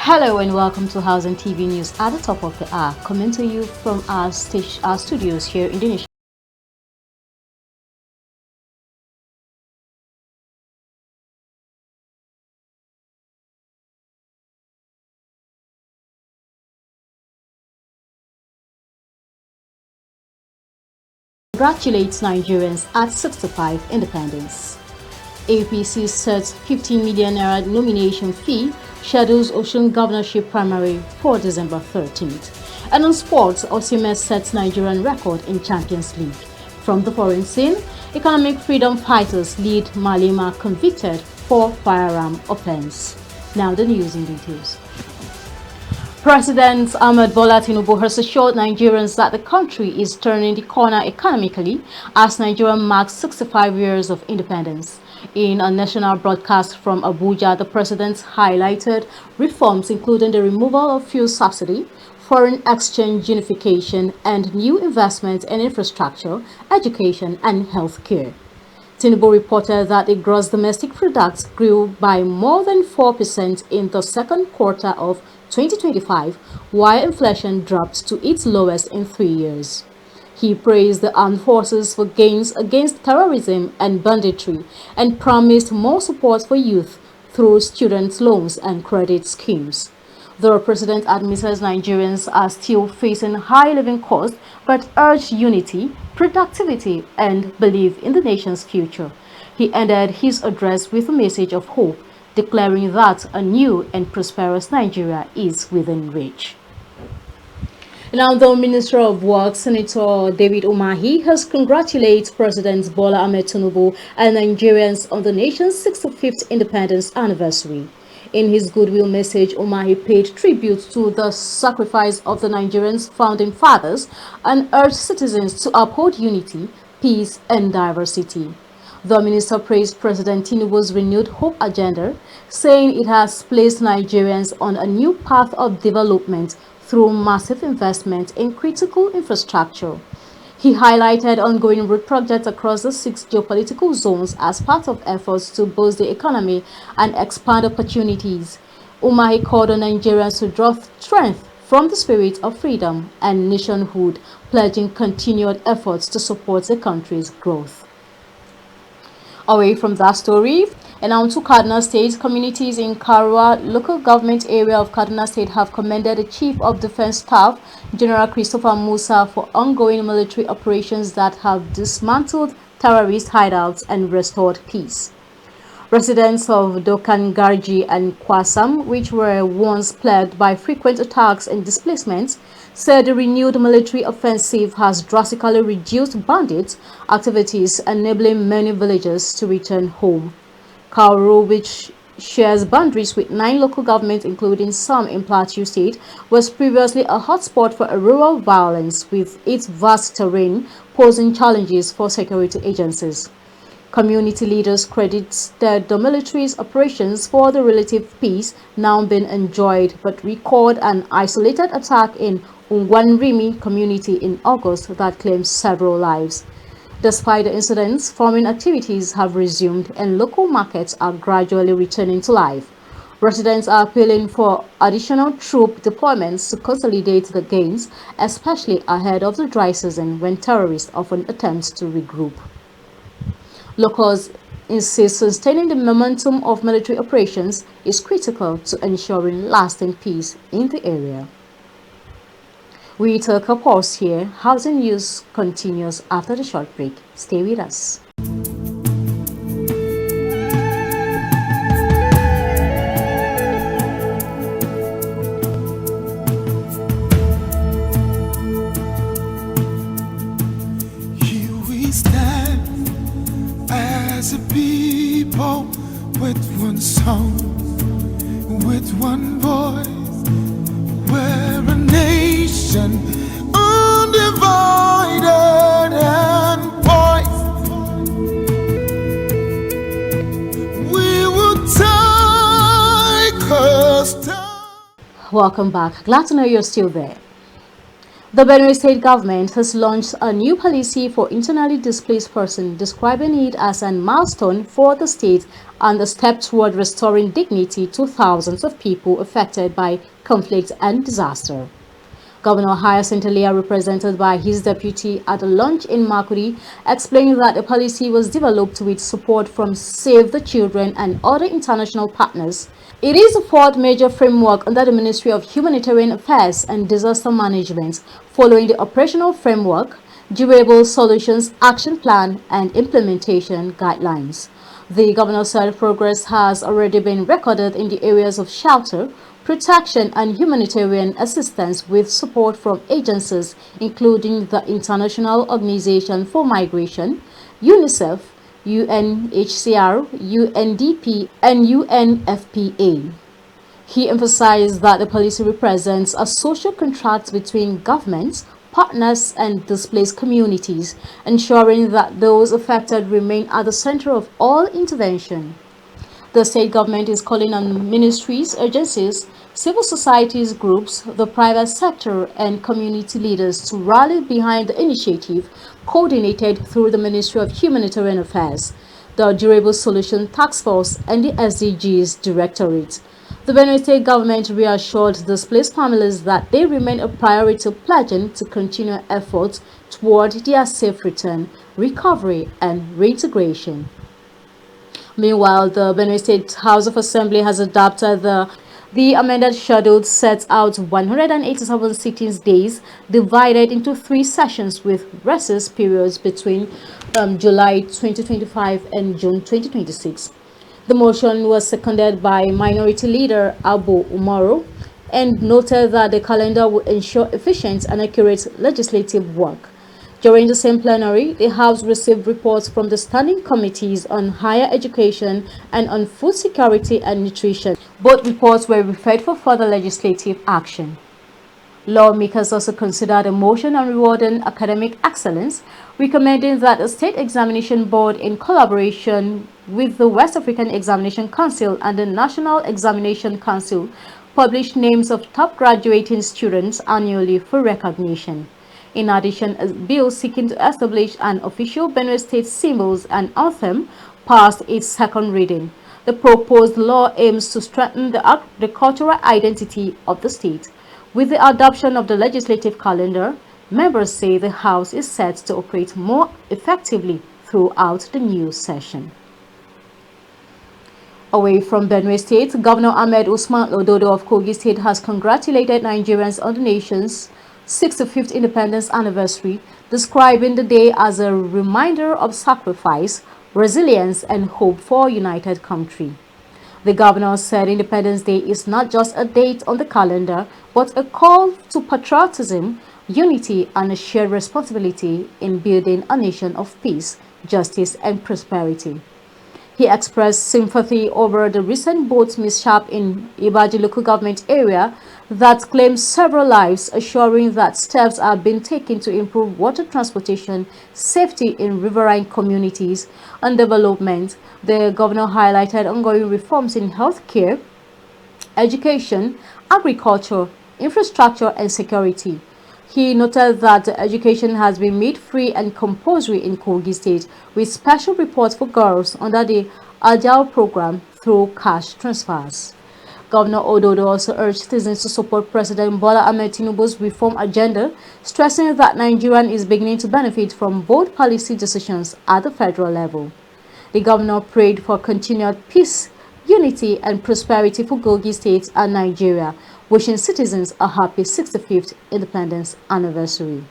Hello and welcome to Housing TV News at the top of the hour, coming to you from our studios here in the nation. Congratulates Nigerians at 65 independence. APC sets 15 million naira nomination fee, schedules Osun governorship primary for December 13th. And on sports, Osimhen sets Nigerian record in Champions League. From the foreign scene, economic freedom fighters lead Malema convicted for firearm offense. Now the news in details. President Ahmed Bola Tinubu has assured Nigerians that the country is turning the corner economically as Nigeria marks 65 years of independence. In a national broadcast from Abuja, the president highlighted reforms including the removal of fuel subsidy, foreign exchange unification, and new investments in infrastructure, education, and healthcare. Tinubu reported that the gross domestic product grew by more than 4% in the second quarter of 2025, while inflation dropped to its lowest in 3 years. He praised the armed forces for gains against terrorism and banditry and promised more support for youth through student loans and credit schemes. The president admitted Nigerians are still facing high living costs but urged unity, productivity, and belief in the nation's future. He ended his address with a message of hope, declaring that a new and prosperous Nigeria is within reach. Now, the Minister of Work, Senator David Umahi, has congratulated President Bola Ahmed Tinubu and Nigerians on the nation's 65th independence anniversary. In his goodwill message, Umahi paid tribute to the sacrifice of the Nigerians' founding fathers and urged citizens to uphold unity, peace, and diversity. The minister praised President Tinubu's renewed hope agenda, saying it has placed Nigerians on a new path of development through massive investment in critical infrastructure. He highlighted ongoing road projects across the 6 geopolitical zones as part of efforts to boost the economy and expand opportunities. Umahi called on Nigerians to draw strength from the spirit of freedom and nationhood, pledging continued efforts to support the country's growth. Away from that story, and on to Kaduna State, communities in Karua local government area of Kaduna State have commended the Chief of Defense Staff, General Christopher Musa, for ongoing military operations that have dismantled terrorist hideouts and restored peace. Residents of Dokangarji and Kwasam, which were once plagued by frequent attacks and displacements, said the renewed military offensive has drastically reduced bandit activities, enabling many villagers to return home. Kauru, which shares boundaries with 9 local governments, including some in Plateau State, was previously a hotspot for a rural violence, with its vast terrain posing challenges for security agencies. Community leaders credit the military's operations for the relative peace now being enjoyed, but record an isolated attack in Ungwanrimi community in August that claimed several lives. Despite the incidents, farming activities have resumed and local markets are gradually returning to life. Residents are appealing for additional troop deployments to consolidate the gains, especially ahead of the dry season when terrorists often attempt to regroup. Locals insist sustaining the momentum of military operations is critical to ensuring lasting peace in the area. We take a pause here. Housing News continues after the short break. Stay with us. Here we stand as a people with one song, with one voice. We're a nation undivided and poised. We will take us down. Welcome back. Glad to know you're still there. The Benue State government has launched a new policy for internally displaced persons, describing it as a milestone for the state and a step toward restoring dignity to thousands of people affected by conflict and disaster. Governor Hyacinth Alia, represented by his deputy at a launch in Makudi, explained that the policy was developed with support from Save the Children and other international partners. It is the fourth major framework under the Ministry of Humanitarian Affairs and Disaster Management, following the Operational Framework, Durable Solutions Action Plan, and Implementation Guidelines. The governor said progress has already been recorded in the areas of shelter, protection, and humanitarian assistance with support from agencies including the International Organization for Migration, UNICEF, UNHCR, UNDP, and UNFPA. He emphasized that the policy represents a social contract between governments, partners, and displaced communities, ensuring that those affected remain at the center of all intervention. The state government is calling on ministries, agencies, civil societies groups, the private sector, and community leaders to rally behind the initiative coordinated through the Ministry of Humanitarian Affairs, the Durable Solution Task Force, and the SDGs Directorate. The Benue State government reassured displaced families that they remain a priority, pledging to continue efforts toward their safe return, recovery, and reintegration. Meanwhile, the Benue State House of Assembly has adopted the amended schedule sets out 187 sitting days divided into 3 sessions with recess periods between July 2025 and June 2026. The motion was seconded by Minority Leader Abu Umaru and noted that the calendar would ensure efficient and accurate legislative work. During the same plenary, the House received reports from the standing committees on higher education and on food security and nutrition. Both reports were referred for further legislative action. Lawmakers also considered a motion on rewarding academic excellence, recommending that the State Examination Board, in collaboration with the West African Examination Council and the National Examination Council, publish names of top graduating students annually for recognition. In addition, a bill seeking to establish an official Benue State symbols and anthem passed its second reading. The proposed law aims to strengthen the cultural identity of the state. With the adoption of the legislative calendar, members say the House is set to operate more effectively throughout the new session. Away from Benue State, Governor Ahmed Usman Ododo of Kogi State has congratulated Nigerians on the nation's 65th independence anniversary, describing the day as a reminder of sacrifice, resilience, and hope for a united country. The governor said Independence Day is not just a date on the calendar, but a call to patriotism, unity, and a shared responsibility in building a nation of peace, justice, and prosperity. He expressed sympathy over the recent boat mishap in Ibadan local government area that claimed several lives, assuring that steps are being taken to improve water transportation, safety in riverine communities, and development. The governor highlighted ongoing reforms in healthcare, education, agriculture, infrastructure, and security. He noted that education has been made free and compulsory in Kogi State, with special reports for girls under the Agile program through cash transfers. Governor Ododo also urged citizens to support President Bola Ahmed Tinubu's reform agenda, stressing that Nigeria is beginning to benefit from bold policy decisions at the federal level. The governor prayed for continued peace, unity, and prosperity for Kogi State and Nigeria, wishing citizens a happy 65th independence anniversary.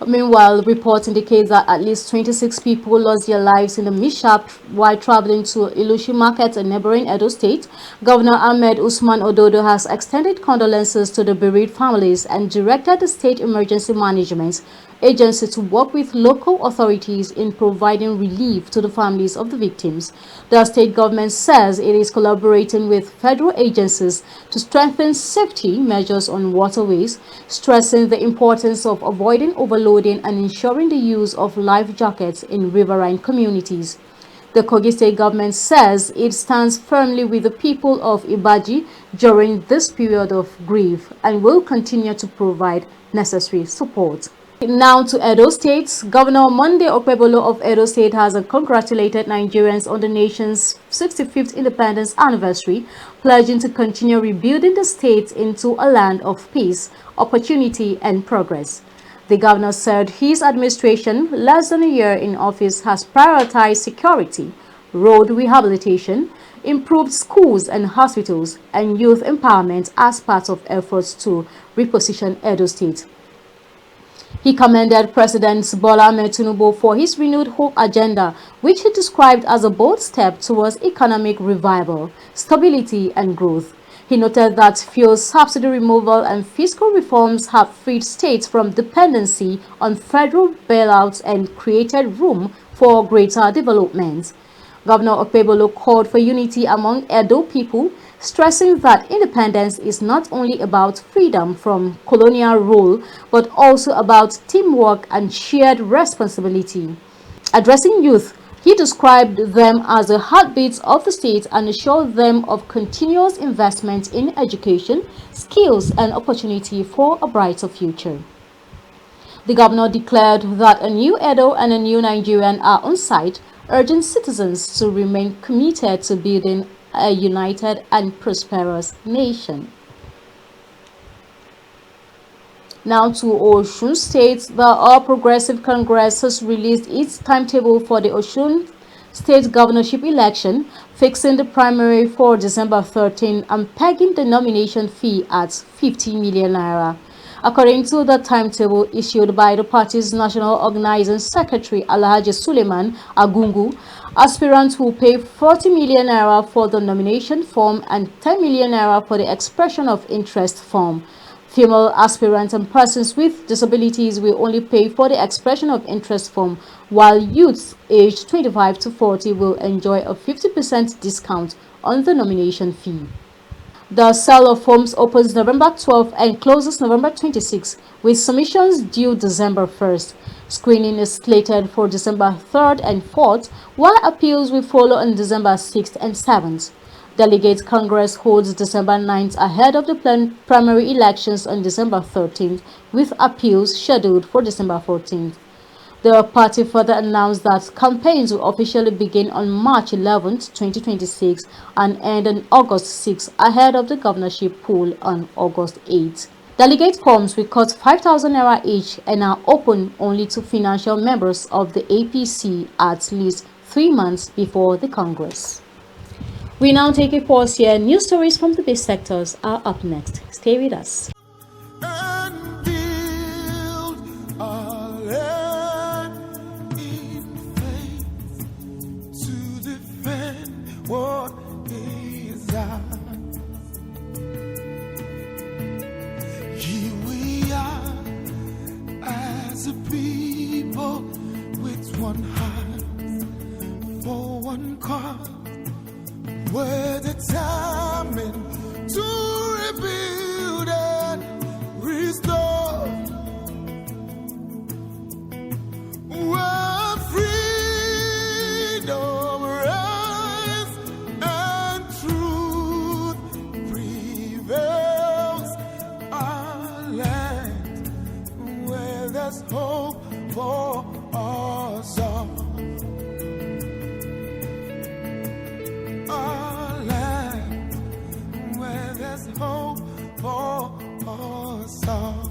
Meanwhile, reports indicate that at least 26 people lost their lives in the mishap while traveling to Ilushi Market in neighboring Edo State. Governor Ahmed Usman Ododo has extended condolences to the bereaved families and directed the State Emergency Management Agency to work with local authorities in providing relief to the families of the victims. The state government says it is collaborating with federal agencies to strengthen safety measures on waterways, stressing the importance of avoiding overloading and ensuring the use of life jackets in riverine communities. The Kogi State government says it stands firmly with the people of Ibaji during this period of grief and will continue to provide necessary support. Now to Edo State. Governor Monday Okpebholo of Edo State has congratulated Nigerians on the nation's 65th independence anniversary, pledging to continue rebuilding the state into a land of peace, opportunity, and progress. The governor said his administration, less than a year in office, has prioritized security, road rehabilitation, improved schools and hospitals, and youth empowerment as part of efforts to reposition Edo State. He commended President Bola Ahmed Tinubu for his renewed hope agenda, which he described as a bold step towards economic revival, stability, and growth. He noted that fuel subsidy removal and fiscal reforms have freed states from dependency on federal bailouts and created room for greater development. Governor Okpebholo called for unity among Edo people, stressing that independence is not only about freedom from colonial rule, but also about teamwork and shared responsibility. Addressing youth, he described them as the heartbeats of the state and assured them of continuous investment in education, skills, and opportunity for a brighter future. The governor declared that a new Edo and a new Nigerian are on site, urging citizens to remain committed to building a united and prosperous nation. Now to Osun State. The All Progressive Congress has released its timetable for the Osun State governorship election, fixing the primary for December 13 and pegging the nomination fee at 50 million naira. According to the timetable issued by the party's National Organizing Secretary Alhaji Suleiman Agungu, aspirants will pay 40 million naira for the nomination form and 10 million naira for the expression of interest form. Female aspirants and persons with disabilities will only pay for the expression of interest form, while youths aged 25 to 40 will enjoy a 50% discount on the nomination fee. The sale of forms opens November 12 and closes November 26, with submissions due December 1st. Screening is slated for December 3rd and 4th, while appeals will follow on December 6th and 7th. Delegate Congress holds December 9th ahead of the planned primary elections on December 13th, with appeals scheduled for December 14th. The party further announced that campaigns will officially begin on March 11, 2026 and end on August 6 ahead of the governorship poll on August 8. Delegate forms will cost 5,000 naira each and are open only to financial members of the APC at least 3 months before the Congress. We now take a pause here. News stories from the base sectors are up next. Stay with us. And build a land in faith to defend what is ours. Here we are as a people with one heart for one cause. We're determined to rebuild and restore. Where freedom rise and truth prevails. Our land where there's hope for us all. Our land where there's hope for us all.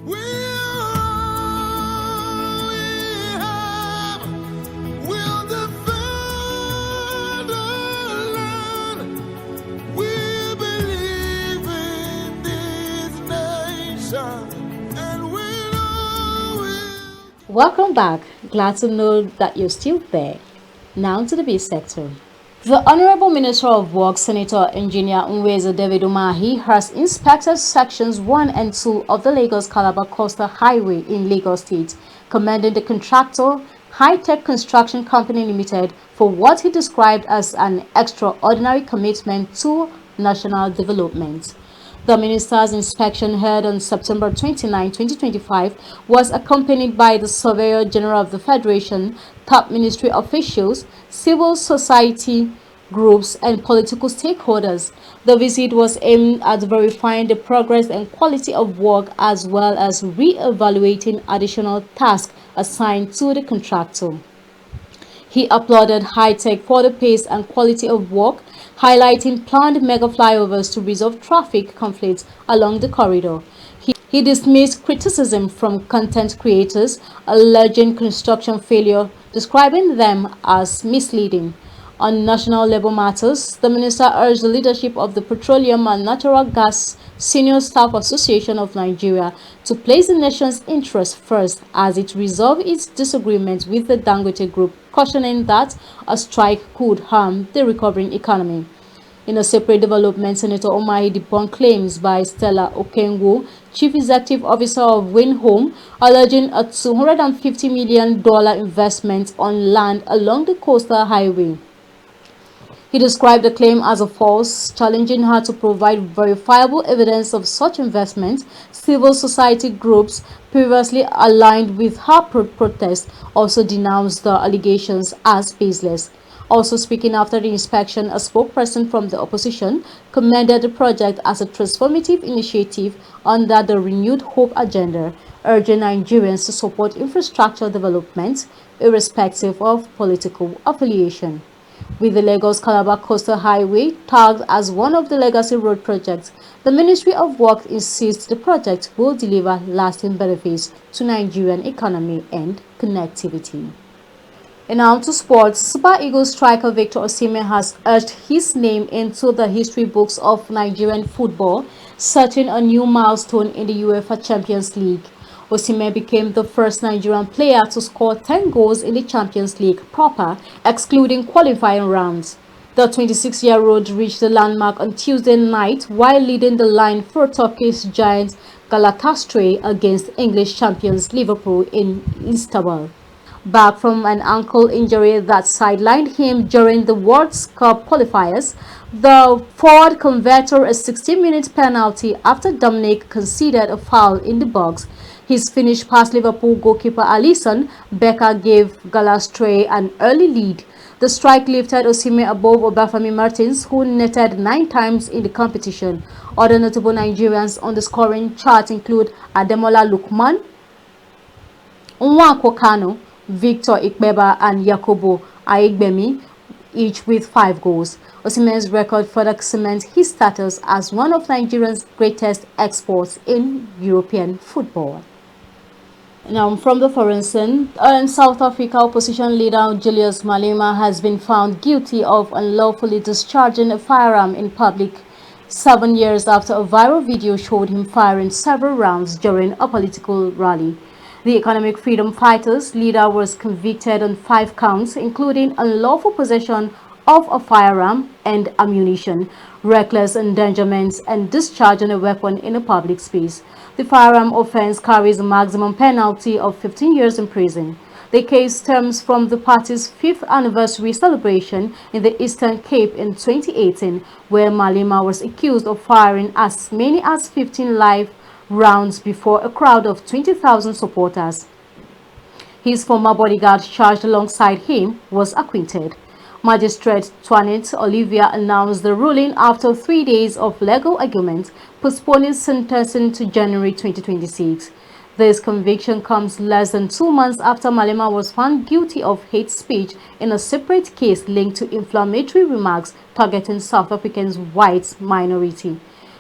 We have, we'll defend our land. We believe in this nation, and we know it. Welcome back. Glad to know that you're still there. Now to the B sector. The Honorable Minister of Works, Senator Engineer Nwezo David Umahi, has inspected sections 1 and 2 of the Lagos-Calabar Coastal Highway in Lagos State, commending the contractor, High-Tech Construction Company Limited, for what he described as an extraordinary commitment to national development. The minister's inspection held on September 29, 2025 was accompanied by the Surveyor General of the Federation, top ministry officials, civil society groups, and political stakeholders. The visit was aimed at verifying the progress and quality of work as well as re-evaluating additional tasks assigned to the contractor. He applauded high-tech for the pace and quality of work, highlighting planned mega flyovers to resolve traffic conflicts along the corridor. He dismissed criticism from content creators alleging construction failure, describing them as misleading. On national level matters, the minister urged the leadership of the Petroleum and Natural Gas Senior Staff Association of Nigeria to place the nation's interests first as it resolved its disagreement with the Dangote Group, cautioning that a strike could harm the recovering economy. In a separate development, Senator Omahi debunked claims by Stella Okengwu, Chief Executive Officer of Win Home, alleging a $250 million investment on land along the coastal highway. He described the claim as a false, challenging her to provide verifiable evidence of such investment. Civil society groups previously aligned with her protest also denounced the allegations as baseless. Also speaking after the inspection, a spokesperson from the opposition commended the project as a transformative initiative under the Renewed Hope agenda, urging Nigerians to support infrastructure development irrespective of political affiliation. With the Lagos-Calabar Coastal Highway tagged as one of the legacy road projects, the Ministry of Works insists the project will deliver lasting benefits to Nigerian economy and connectivity. And now to sports. Super Eagles striker Victor Osimhen has etched his name into the history books of Nigerian football, setting a new milestone in the UEFA Champions League. Osimhen became the first Nigerian player to score 10 goals in the Champions League proper, excluding qualifying rounds. The 26-year-old reached the landmark on Tuesday night while leading the line for Turkish giant Galatasaray against English champions Liverpool in Istanbul. Back from an ankle injury that sidelined him during the World Cup qualifiers, the forward converted a 16-minute penalty after Dominic conceded a foul in the box. His finish past Liverpool goalkeeper Alisson Becker gave Galatasaray an early lead. The strike lifted Osimhen above Obafemi Martins, who netted 9 times in the competition. Other notable Nigerians on the scoring chart include Ademola Lookman, Nwankwo Kanu, Victor Ikpeba and Yakubu Aigbemi, each with 5 goals. Osimhen's record further cements his status as one of Nigeria's greatest exports in European football. Now, from the foreign scene, South Africa opposition leader Julius Malema has been found guilty of unlawfully discharging a firearm in public 7 years after a viral video showed him firing several rounds during a political rally. The Economic Freedom Fighters leader was convicted on 5 counts, including unlawful possession of a firearm and ammunition, reckless endangerment, and discharging a weapon in a public space. The firearm offense carries a maximum penalty of 15 years in prison. The case stems from the party's 5th anniversary celebration in the Eastern Cape in 2018, where Malema was accused of firing as many as 15 live rounds before a crowd of 20,000 supporters. His former bodyguard charged alongside him was acquitted. Magistrate Twanit Olivia announced the ruling after 3 days of legal argument, postponing sentencing to January 2026. This conviction comes less than 2 months after Malema was found guilty of hate speech in a separate case linked to inflammatory remarks targeting South Africa's white minority.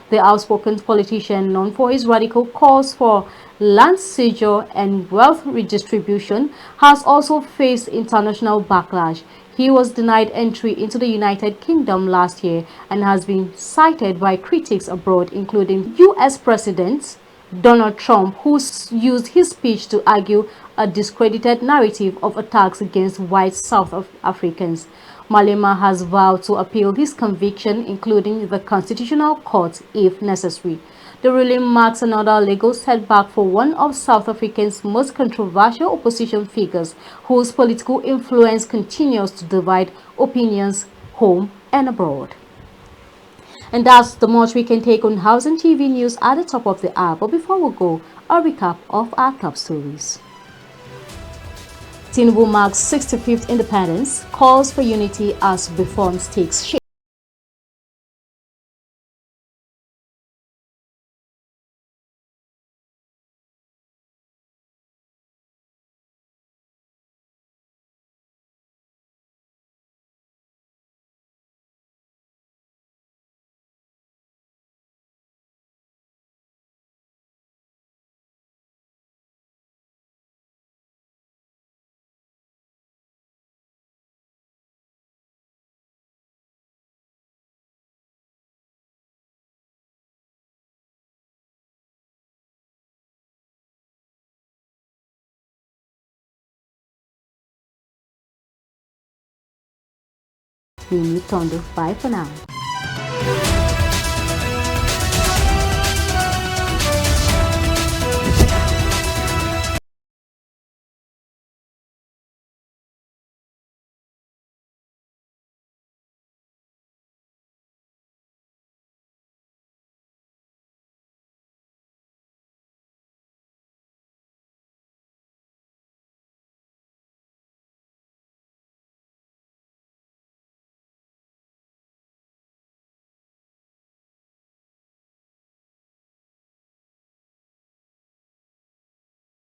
The outspoken politician, known for his radical calls for land seizure and wealth redistribution, has also faced international backlash. He was denied entry into the United Kingdom last year and has been cited by critics abroad, including US President Donald Trump, who used his speech to argue a discredited narrative of attacks against white South Africans. Malema has vowed to appeal his conviction, including the Constitutional Court if necessary. The ruling marks another legal setback for one of South Africa's most controversial opposition figures, whose political influence continues to divide opinions home and abroad. And that's the much we can take on Housing TV news at the top of the hour. But before we go, a recap of our top stories. Tinubu marks 65th independence, calls for unity as reforms takes shape. We meet Tondo. Bye for now.